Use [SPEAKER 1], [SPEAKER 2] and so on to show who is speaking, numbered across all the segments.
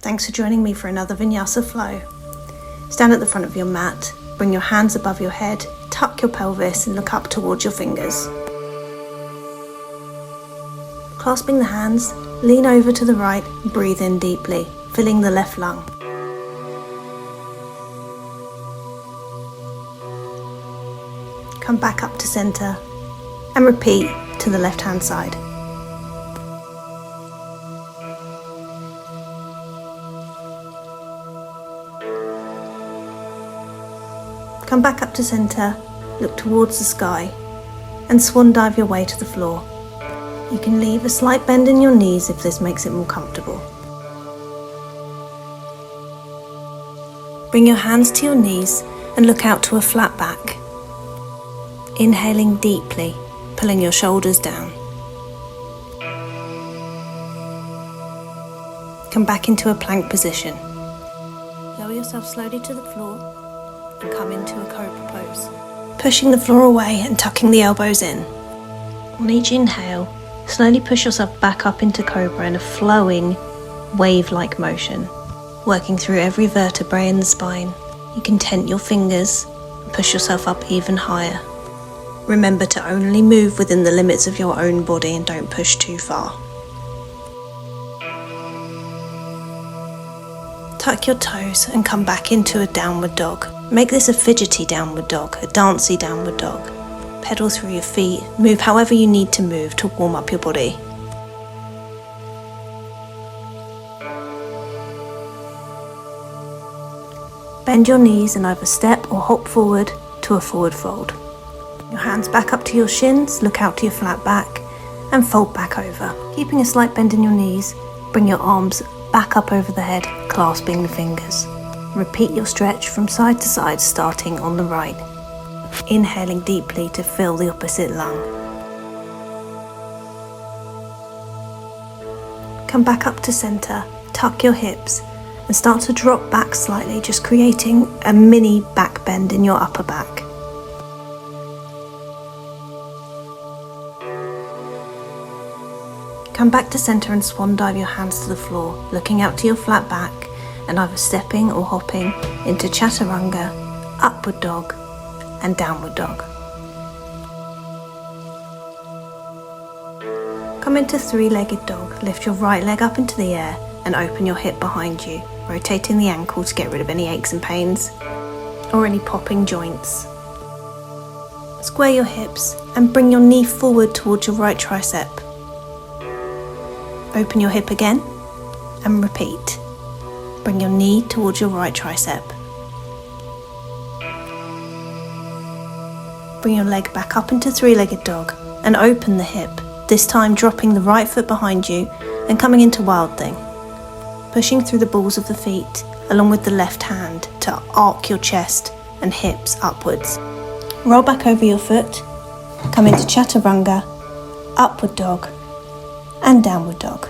[SPEAKER 1] Thanks for joining me for another Vinyasa flow. Stand at the front of your mat, bring your hands above your head, tuck your pelvis and look up towards your fingers. Clasping the hands, lean over to the right and breathe in deeply, filling the left lung. Come back up to center and repeat to the left hand side. Come back up to center, look towards the sky and swan dive your way to the floor. You can leave a slight bend in your knees if this makes it more comfortable. Bring your hands to your knees and look out to a flat back. Inhaling deeply, pulling your shoulders down. Come back into a plank position. Lower yourself slowly to the floor and come into a cobra pose. Pushing the floor away and tucking the elbows in. On each inhale, slowly push yourself back up into cobra in a flowing, wave-like motion. Working through every vertebrae in the spine, you can tent your fingers and push yourself up even higher. Remember to only move within the limits of your own body and don't push too far. Tuck your toes and come back into a downward dog. Make this a fidgety downward dog, a dancey downward dog. Pedal through your feet, move however you need to move to warm up your body. Bend your knees and either step or hop forward to a forward fold. Your hands back up to your shins, look out to your flat back and fold back over. Keeping a slight bend in your knees, bring your arms back up over the head, clasping the fingers. Repeat your stretch from side to side, starting on the right. Inhaling deeply to fill the opposite lung. Come back up to center, tuck your hips and start to drop back slightly, just creating a mini back bend in your upper back. Come back to center and swan dive your hands to the floor, looking out to your flat back and either stepping or hopping into chaturanga, upward dog and downward dog. Come into three-legged dog. Lift your right leg up into the air and open your hip behind you, rotating the ankle to get rid of any aches and pains or any popping joints. Square your hips and bring your knee forward towards your right tricep. Open your hip again and repeat. Bring your knee towards your right tricep. Bring your leg back up into three-legged dog and open the hip, this time dropping the right foot behind you and coming into wild thing. Pushing through the balls of the feet along with the left hand to arc your chest and hips upwards. Roll back over your foot, come into chaturanga, upward dog and downward dog.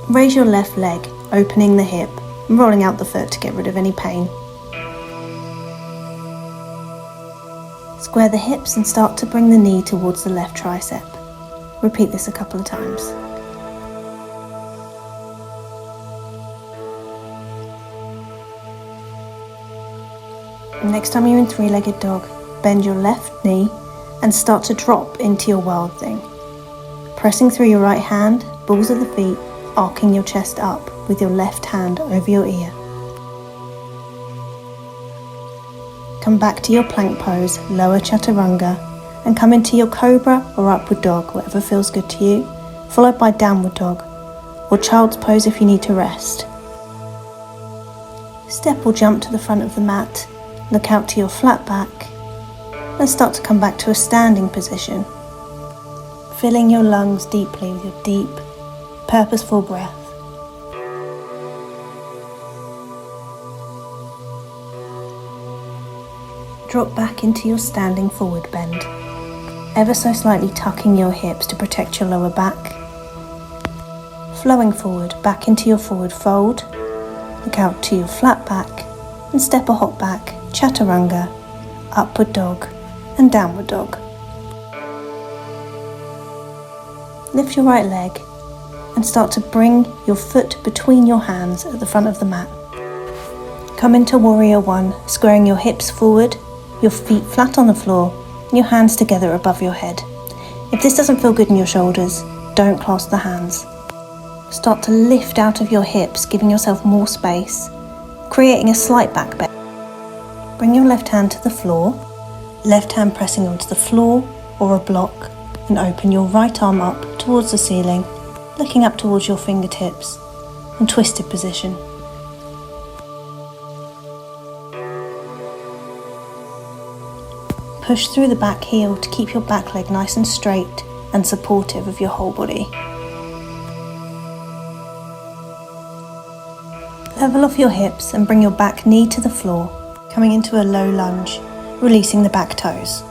[SPEAKER 1] Raise your left leg, opening the hip and rolling out the foot to get rid of any pain. Square the hips and start to bring the knee towards the left tricep. Repeat this a couple of times. Next time you're in three-legged dog, bend your left knee and start to drop into your wild thing. Pressing through your right hand, balls of the feet, arcing your chest up with your left hand over your ear. Come back to your plank pose, lower chaturanga, and come into your cobra or upward dog, whatever feels good to you, followed by downward dog, or child's pose if you need to rest. Step or jump to the front of the mat, look out to your flat back, and start to come back to a standing position, filling your lungs deeply with your deep, purposeful breath. Drop back into your standing forward bend, ever so slightly tucking your hips to protect your lower back. Flowing forward, back into your forward fold, look out to your flat back and step or hop back, chaturanga, upward dog and downward dog. Lift your right leg, and start to bring your foot between your hands at the front of the mat. Come into Warrior One, squaring your hips forward, your feet flat on the floor, and your hands together above your head. If this doesn't feel good in your shoulders, don't clasp the hands. Start to lift out of your hips, giving yourself more space, creating a slight back bend. Bring your left hand to the floor, left hand pressing onto the floor or a block, and open your right arm up towards the ceiling, looking up towards your fingertips, and twisted position. Push through the back heel to keep your back leg nice and straight and supportive of your whole body. Level off your hips and bring your back knee to the floor, coming into a low lunge, releasing the back toes.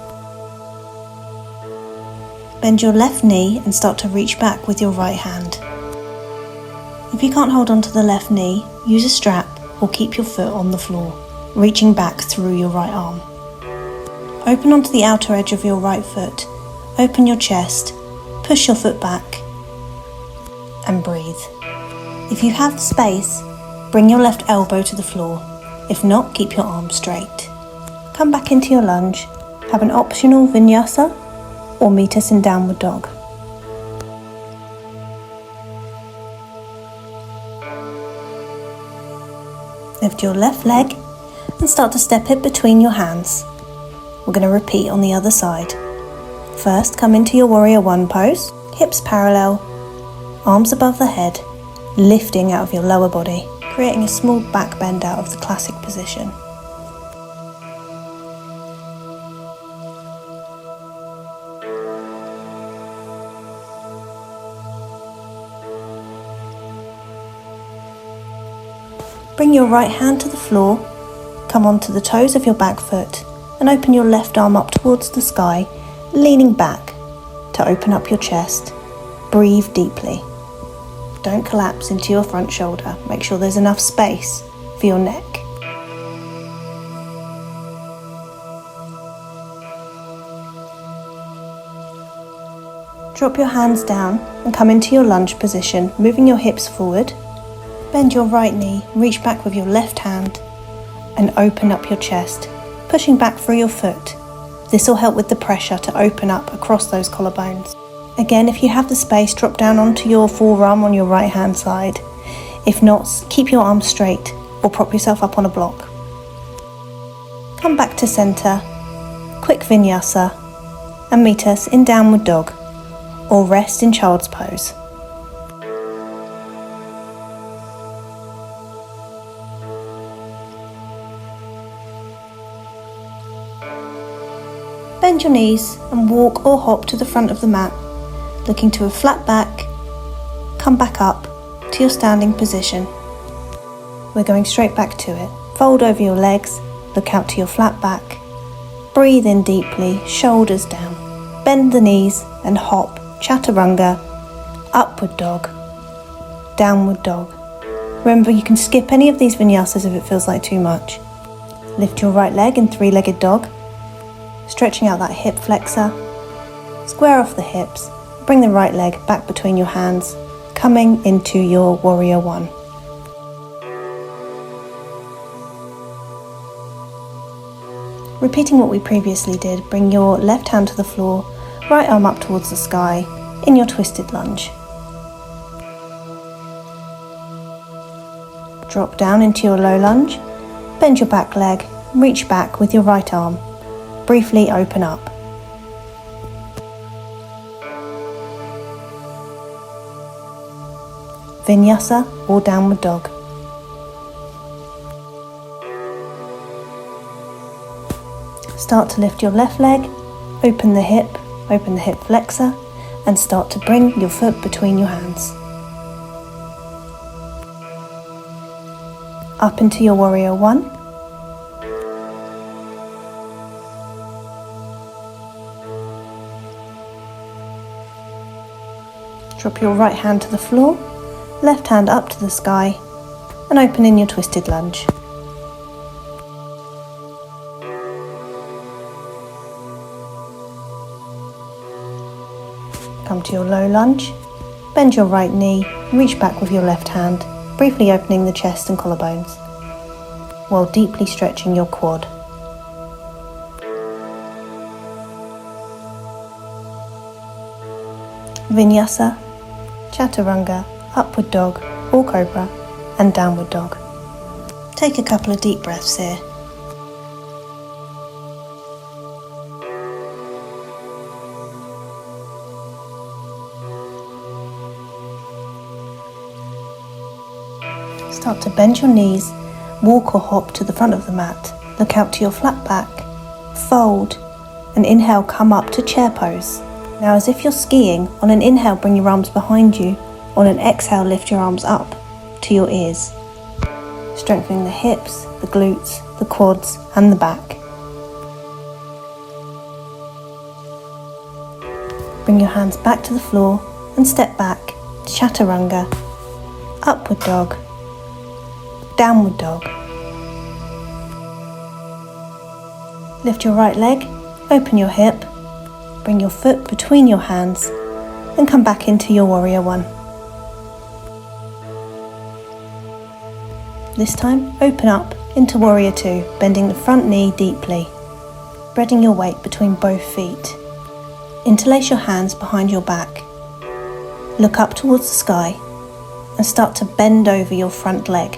[SPEAKER 1] Bend your left knee and start to reach back with your right hand. If you can't hold on to the left knee, use a strap or keep your foot on the floor, reaching back through your right arm. Open onto the outer edge of your right foot, open your chest, push your foot back, and breathe. If you have the space, bring your left elbow to the floor. If not, keep your arms straight. Come back into your lunge, have an optional Vinyasa, or meet us in Downward Dog. Lift your left leg and start to step it between your hands. We're going to repeat on the other side. First, come into your Warrior One pose, hips parallel, arms above the head, lifting out of your lower body, creating a small back bend out of the classic position. Bring your right hand to the floor, come onto the toes of your back foot, and open your left arm up towards the sky, leaning back to open up your chest. Breathe deeply. Don't collapse into your front shoulder. Make sure there's enough space for your neck. Drop your hands down and come into your lunge position, moving your hips forward. Bend your right knee, reach back with your left hand, and open up your chest, pushing back through your foot. This will help with the pressure to open up across those collarbones. Again, if you have the space, drop down onto your forearm on your right hand side. If not, keep your arms straight or prop yourself up on a block. Come back to center, quick Vinyasa, and meet us in Downward Dog or rest in Child's Pose. Bend your knees and walk or hop to the front of the mat, looking to a flat back. Come back up to your standing position. We're going straight back to it. Fold over your legs, look out to your flat back. Breathe in deeply, shoulders down. Bend the knees and hop, chaturanga, upward dog, downward dog. Remember, you can skip any of these vinyasas if it feels like too much. Lift your right leg in three-legged dog, stretching out that hip flexor. Square off the hips, bring the right leg back between your hands, coming into your Warrior One. Repeating what we previously did, bring your left hand to the floor, right arm up towards the sky, in your twisted lunge. Drop down into your low lunge, bend your back leg, reach back with your right arm. Briefly open up. Vinyasa or Downward Dog. Start to lift your left leg, open the hip flexor, and start to bring your foot between your hands. Up into your Warrior One. Drop your right hand to the floor, left hand up to the sky, and open in your twisted lunge. Come to your low lunge, Bend your right knee, reach back with your left hand, briefly opening the chest and collarbones, while deeply stretching your quad. Vinyasa, Chaturanga, Upward Dog, or Cobra, and Downward Dog. Take a couple of deep breaths here. Start to bend your knees, walk or hop to the front of the mat, look out to your flat back, fold, and inhale, come up to chair pose. Now as if you're skiing, on an inhale bring your arms behind you, on an exhale lift your arms up to your ears, strengthening the hips, the glutes, the quads and the back. Bring your hands back to the floor and step back to Chaturanga, Upward Dog, Downward Dog. Lift your right leg, open your hip, bring your foot between your hands and come back into your Warrior One. This time, open up into Warrior Two, bending the front knee deeply, spreading your weight between both feet. Interlace your hands behind your back. Look up towards the sky and start to bend over your front leg.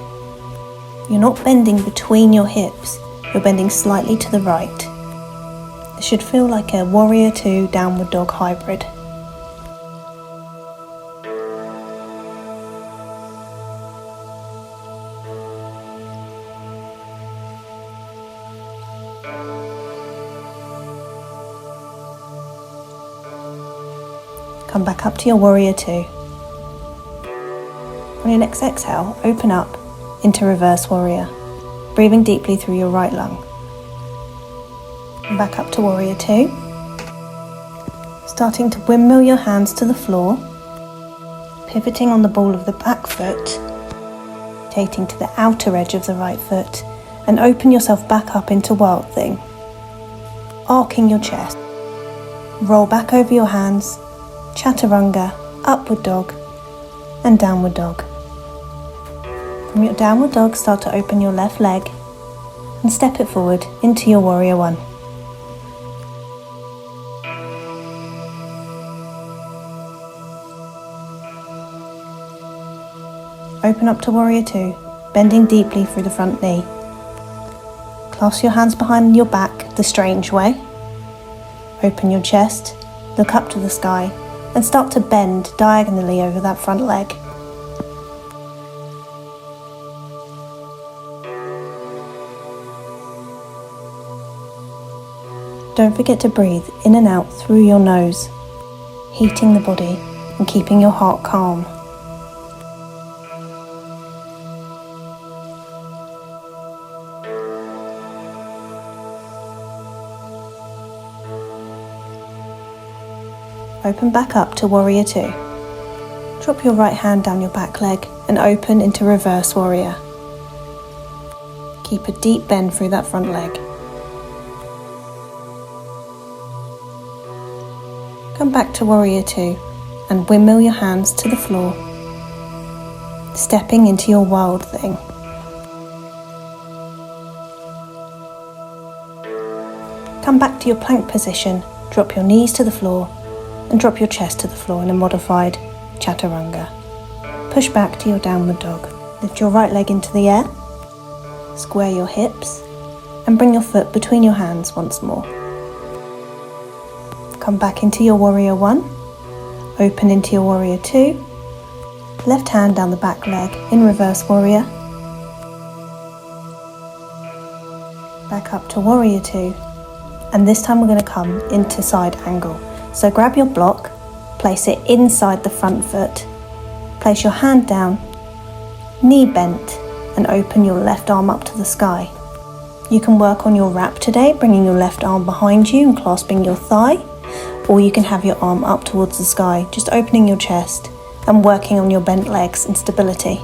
[SPEAKER 1] You're not bending between your hips, you're bending slightly to the right. It should feel like a Warrior Two Downward Dog hybrid. Come back up to your Warrior Two. On your next exhale, open up into Reverse Warrior, breathing deeply through your right lung. Back up to Warrior Two. Starting to windmill your hands to the floor, pivoting on the ball of the back foot, rotating to the outer edge of the right foot, and open yourself back up into Wild Thing. Arcing your chest. Roll back over your hands, Chaturanga, Upward Dog, and Downward Dog. From your Downward Dog, start to open your left leg and step it forward into your Warrior One. Open up to Warrior Two, bending deeply through the front knee. Clasp your hands behind your back the strange way. Open your chest, look up to the sky, and start to bend diagonally over that front leg. Don't forget to breathe in and out through your nose, heating the body and keeping your heart calm. Open back up to Warrior Two. Drop your right hand down your back leg and open into Reverse Warrior. Keep a deep bend through that front leg. Come back to Warrior Two and windmill your hands to the floor, stepping into your Wild Thing. Come back to your plank position, drop your knees to the floor and drop your chest to the floor in a modified Chaturanga. Push back to your Downward Dog. Lift your right leg into the air, square your hips and bring your foot between your hands once more. Come back into your Warrior One, open into your Warrior Two, left hand down the back leg in Reverse Warrior, back up to Warrior Two, and this time we're going to come into side angle. So grab your block, place it inside the front foot, place your hand down, knee bent, and open your left arm up to the sky. You can work on your wrap today, bringing your left arm behind you and clasping your thigh, or you can have your arm up towards the sky, just opening your chest and working on your bent legs and stability.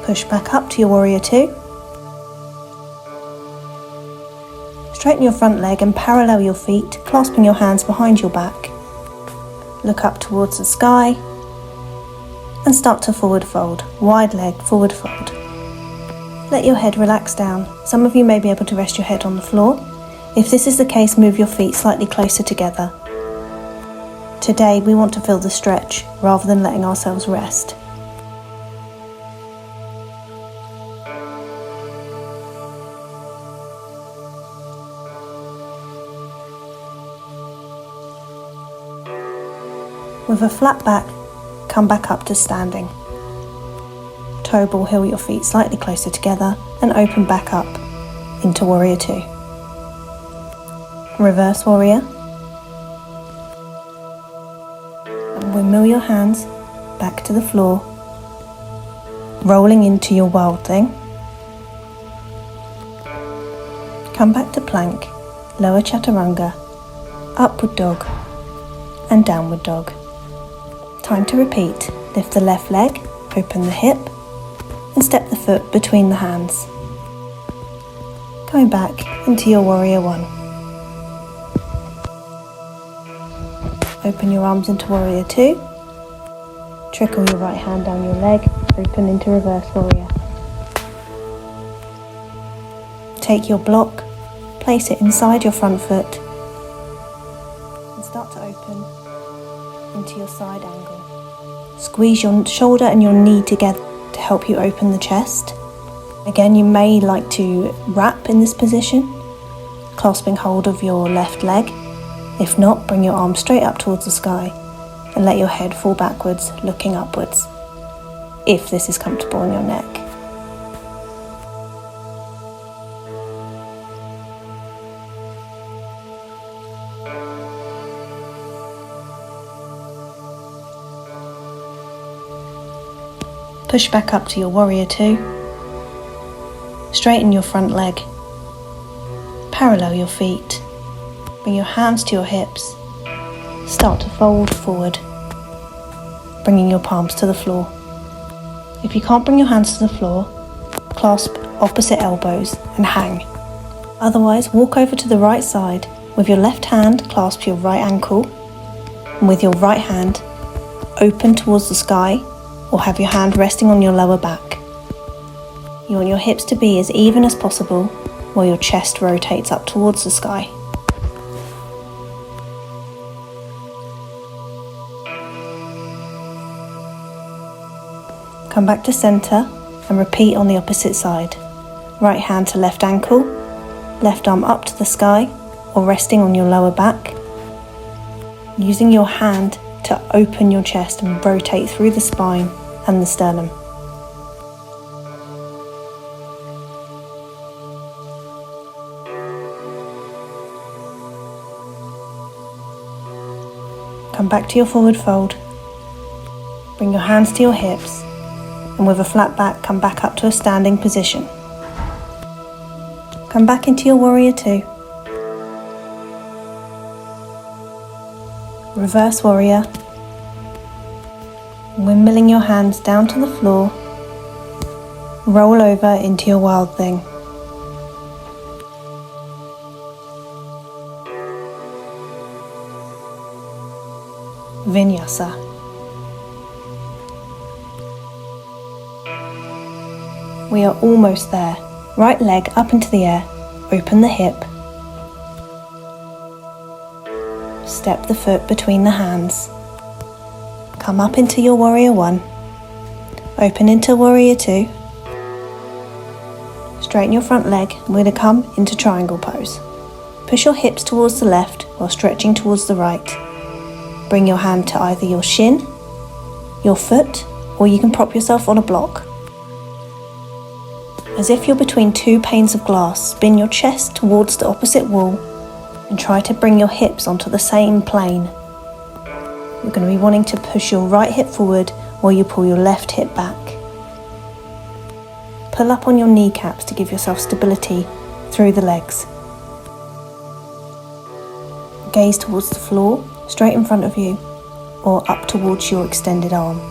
[SPEAKER 1] Push back up to your warrior two. Straighten your front leg and parallel your feet, clasping your hands behind your back. Look up towards the sky and start to forward fold, wide leg forward fold. Let your head relax down. Some of you may be able to rest your head on the floor. If this is the case, move your feet slightly closer together. Today we want to feel the stretch rather than letting ourselves rest. With a flat back, come back up to standing. Toe ball heel your feet slightly closer together and open back up into warrior two. Reverse warrior. And windmill your hands back to the floor, rolling into your wild thing. Come back to plank, lower chaturanga, upward dog and downward dog. Time to repeat. Lift the left leg, open the hip and step the foot between the hands. Going back into your warrior one. Open your arms into warrior two. Trickle your right hand down your leg, open into reverse warrior. Take your block, place it inside your front foot and start to open into your side angle. Squeeze your shoulder and your knee together to help you open the chest. Again, you may like to wrap in this position, clasping hold of your left leg. If not, bring your arms straight up towards the sky and let your head fall backwards, looking upwards, if this is comfortable on your neck. Push back up to your warrior two. Straighten your front leg. Parallel your feet. Bring your hands to your hips. Start to fold forward, bringing your palms to the floor. If you can't bring your hands to the floor, clasp opposite elbows and hang. Otherwise, walk over to the right side. With your left hand, clasp your right ankle, and with your right hand, open towards the sky, or have your hand resting on your lower back. You want your hips to be as even as possible while your chest rotates up towards the sky. Come back to center and repeat on the opposite side. Right hand to left ankle, left arm up to the sky or resting on your lower back. Using your hand to open your chest and rotate through the spine and the sternum. Come back to your forward fold. Bring your hands to your hips and with a flat back, come back up to a standing position. Come back into your warrior two. Reverse warrior. Windmilling your hands down to the floor. Roll over into your wild thing. Vinyasa. We are almost there. Right leg up into the air, open the hip. Step the foot between the hands. Come up into your warrior one. Open into warrior two. Straighten your front leg. We're going to come into triangle pose. Push your hips towards the left while stretching towards the right. Bring your hand to either your shin, your foot, or you can prop yourself on a block. As if you're between two panes of glass, spin your chest towards the opposite wall and try to bring your hips onto the same plane. You're going to be wanting to push your right hip forward while you pull your left hip back. Pull up on your kneecaps to give yourself stability through the legs. Gaze towards the floor, straight in front of you, or up towards your extended arm.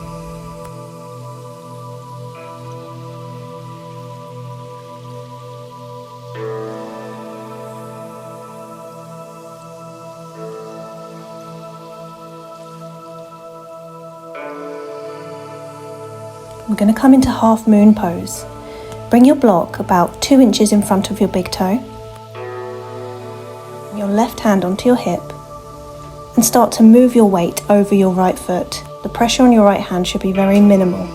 [SPEAKER 1] We're going to come into half moon pose. Bring your block about 2 inches in front of your big toe. Your left hand onto your hip and start to move your weight over your right foot. The pressure on your right hand should be very minimal.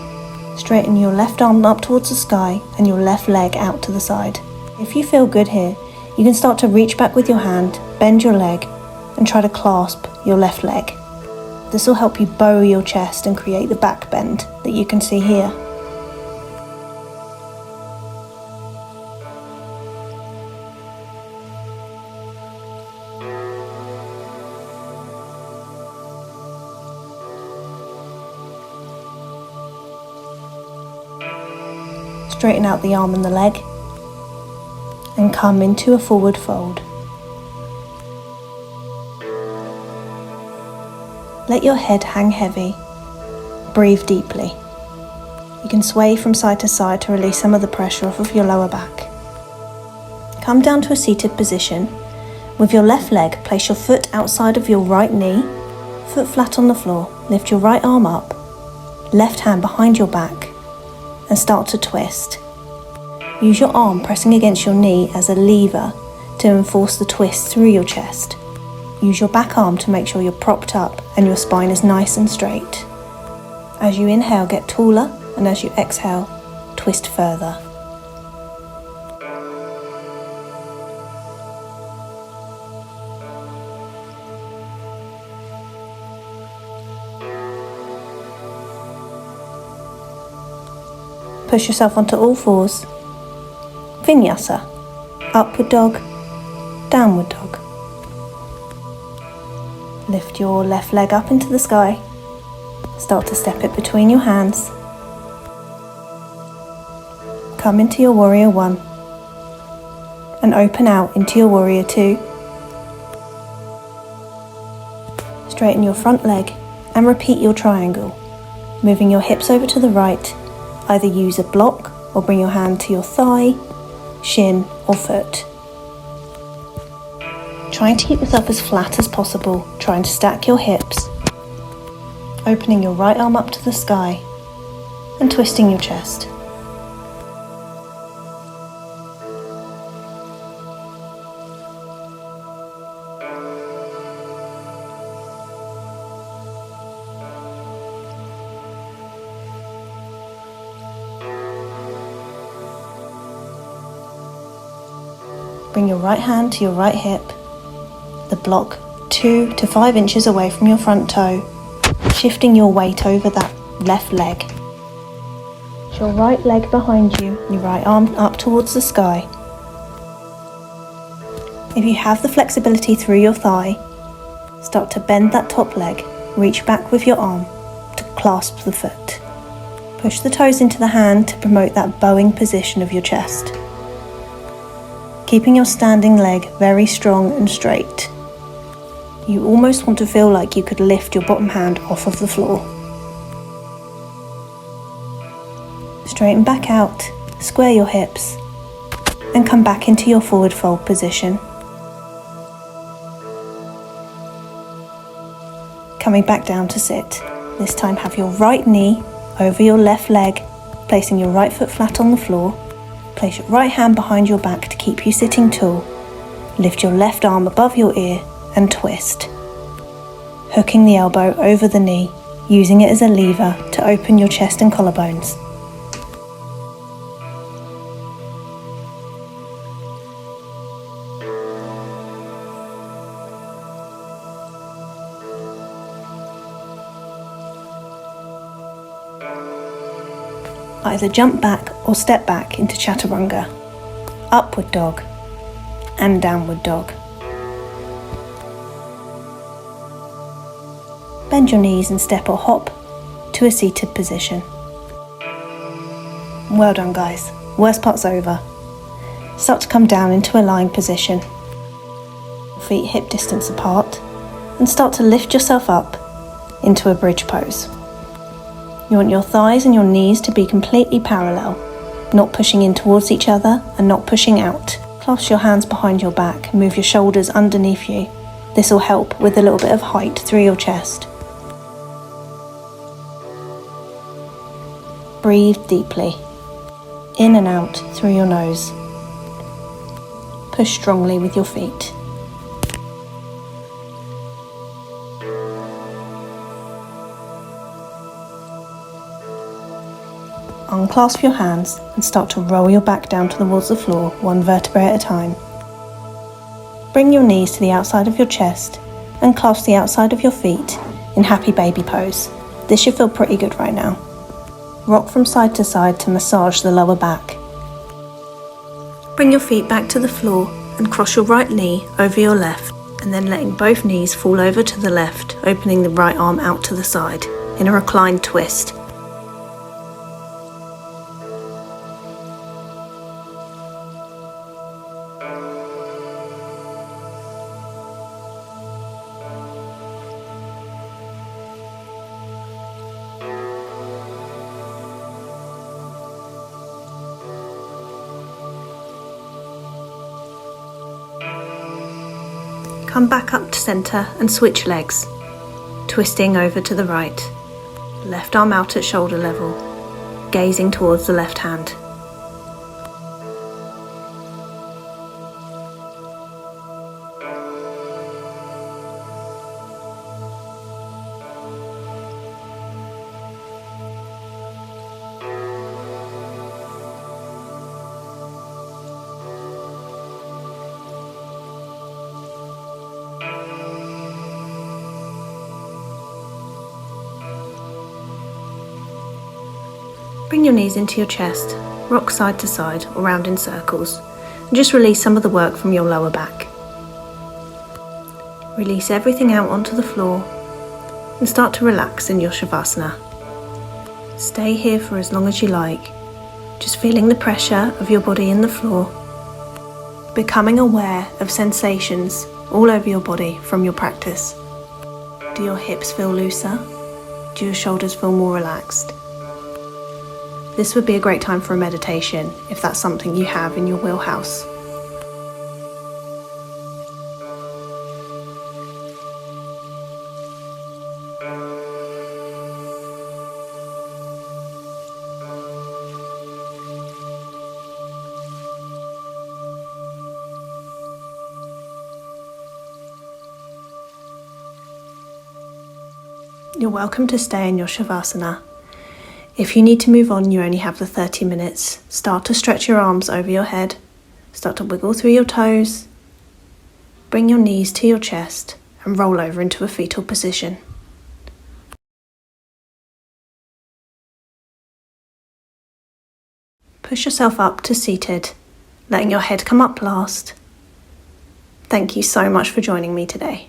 [SPEAKER 1] Straighten your left arm up towards the sky and your left leg out to the side. If you feel good here, you can start to reach back with your hand, bend your leg and try to clasp your left leg. This will help you bow your chest and create the back bend that you can see here. Straighten out the arm and the leg and come into a forward fold. Let your head hang heavy. Breathe deeply. You can sway from side to side to release some of the pressure off of your lower back. Come down to a seated position. With your left leg, place your foot outside of your right knee, foot flat on the floor. Lift your right arm up, left hand behind your back and start to twist. Use your arm pressing against your knee as a lever to enforce the twist through your chest. Use your back arm to make sure you're propped up and your spine is nice and straight. As you inhale, get taller, and as you exhale, twist further. Push yourself onto all fours. Vinyasa. Upward dog, downward dog. Lift your left leg up into the sky. Start to step it between your hands. Come into your warrior one and open out into your warrior two. Straighten your front leg and repeat your triangle, moving your hips over to the right. Either use a block or bring your hand to your thigh, shin or foot. Trying to keep yourself as flat as possible, trying to stack your hips, opening your right arm up to the sky and twisting your chest. Bring your right hand to your right hip, the block 2 to 5 inches away from your front toe, shifting your weight over that left leg. Your right leg behind you, your right arm up towards the sky. If you have the flexibility through your thigh, start to bend that top leg, reach back with your arm to clasp the foot. Push the toes into the hand to promote that bowing position of your chest. Keeping your standing leg very strong and straight. You almost want to feel like you could lift your bottom hand off of the floor. Straighten back out, square your hips, and come back into your forward fold position. Coming back down to sit. This time have your right knee over your left leg, placing your right foot flat on the floor. Place your right hand behind your back to keep you sitting tall. Lift your left arm above your ear and twist. Hooking the elbow over the knee, using it as a lever to open your chest and collarbones. Either jump back or step back into chaturanga, upward dog and downward dog. Bend your knees and step or hop to a seated position. Well done guys, worst part's over. Start to come down into a lying position. Feet hip distance apart and start to lift yourself up into a bridge pose. You want your thighs and your knees to be completely parallel, not pushing in towards each other and not pushing out. Clasp your hands behind your back, move your shoulders underneath you. This will help with a little bit of height through your chest. Breathe deeply, in and out through your nose. Push strongly with your feet. Unclasp your hands and start to roll your back down towards the floor, one vertebrae at a time. Bring your knees to the outside of your chest and clasp the outside of your feet in happy baby pose. This should feel pretty good right now. Rock from side to side to massage the lower back. Bring your feet back to the floor and cross your right knee over your left, and then letting both knees fall over to the left, opening the right arm out to the side in a reclined twist. Come back up to centre and switch legs, twisting over to the right. Left arm out at shoulder level, gazing towards the left hand. Bring your knees into your chest, rock side to side or round in circles, and just release some of the work from your lower back. Release everything out onto the floor and start to relax in your Shavasana. Stay here for as long as you like, just feeling the pressure of your body in the floor, becoming aware of sensations all over your body from your practice. Do your hips feel looser? Do your shoulders feel more relaxed? This would be a great time for a meditation if that's something you have in your wheelhouse. You're welcome to stay in your Shavasana. If you need to move on, you only have the 30 minutes. Start to stretch your arms over your head. Start to wiggle through your toes. Bring your knees to your chest and roll over into a fetal position. Push yourself up to seated, letting your head come up last. Thank you so much for joining me today.